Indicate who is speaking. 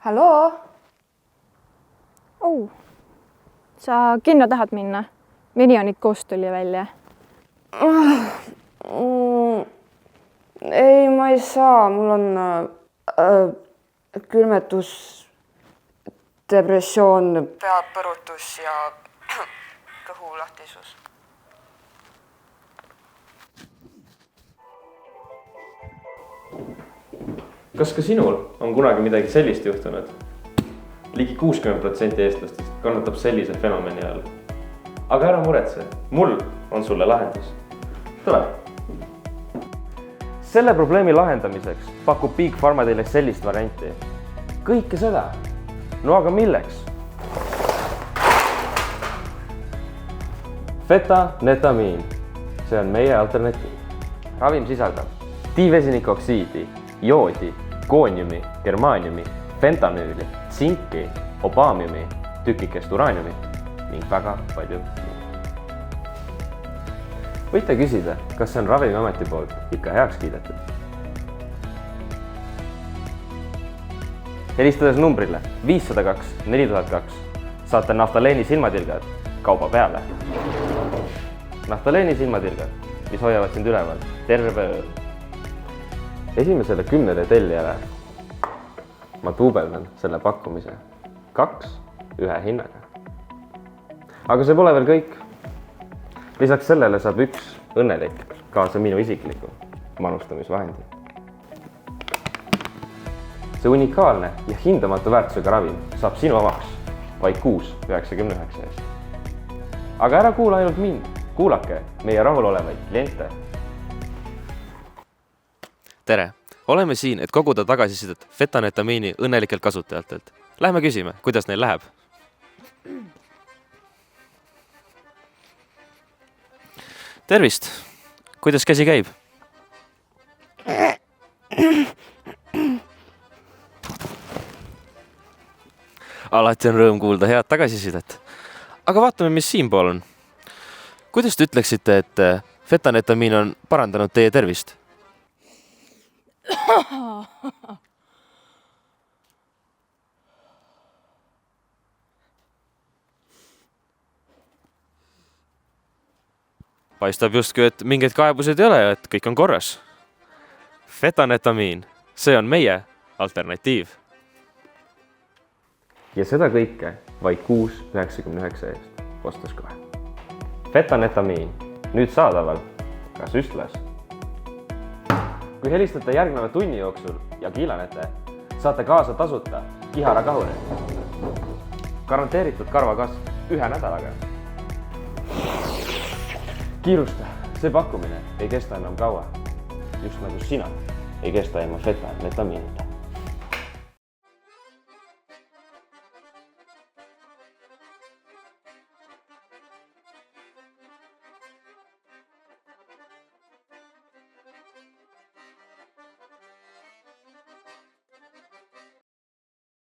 Speaker 1: Halloo?
Speaker 2: Sa kinno tahad minna? Miljonit koos tuli välja.
Speaker 1: Ei, ma ei saa. Mul on külmetus, depressioon, peapõrutus ja kõhulahtisus.
Speaker 3: Kas ka sinul on kunagi midagi sellist juhtunud? Ligi 60% eestlastest kannatab sellise fenomeni all. Aga ära muretse, mul on sulle lahendus. Tule! Selle probleemi lahendamiseks pakub Big Pharma teile sellist varianti. Kõike seda. No aga milleks? Fetanetamiin. See on meie alternatiiv. Ravim sisaldab divesinikoksiidi, joodi, kooniumi, germaaniumi, fentanüüli, tsinki, obaamiumi, tükikest uraaniumi ning väga palju muud. Võite küsida, kas see on Ravimiameti poolt ikka heaks kiidetud. Helistades numbrile 502 4002 saate Naftaleeni silmatilgad kauba peale. Naftaleeni silmatilgad, mis hoiavad sind üleval terve öö. Esimesele 10 tellijale ma duubeldan selle pakkumise 2 ühe hinnaga. Aga see pole veel kõik. Lisaks sellele saab üks õnnelik kaasa minu isikliku manustamisvahendi. See unikaalne ja hindamatu väärtusega ravim saab sinu omaks vaid 6,99 eest. Aga ära kuula ainult mind, kuulake meie rahulolevaid kliente.
Speaker 4: Tere! Oleme siin, et koguda tagasisidet fetanetamiini õnnelikelt kasutajatelt. Lähme küsime, kuidas neil läheb. Tervist! Kuidas käsi käib? Alati on rõõm kuulda head tagasisidet. Aga vaatame, mis siinpool on. Kuidas te ütleksite, et fetanetamiin on parandanud teie tervist? Paistab justkui, et mingeid kaebused ei ole ja et kõik on korras. Fetanetamiin, see on meie alternatiiv.
Speaker 3: Ja seda kõike vaid 6,99 eest. Ostas kohe. Fetanetamiin, nüüd saadaval ka süstlas. Kui helistate järgneva tunni jooksul ja kiilanete, saate kaasa tasuta kihara kahuri. Garanteeritud karvakasv 1 nädalaga. Kiirusta, see pakkumine ei kesta enam kaua. Just nagu sina ei kesta ilma fetanetamiinita.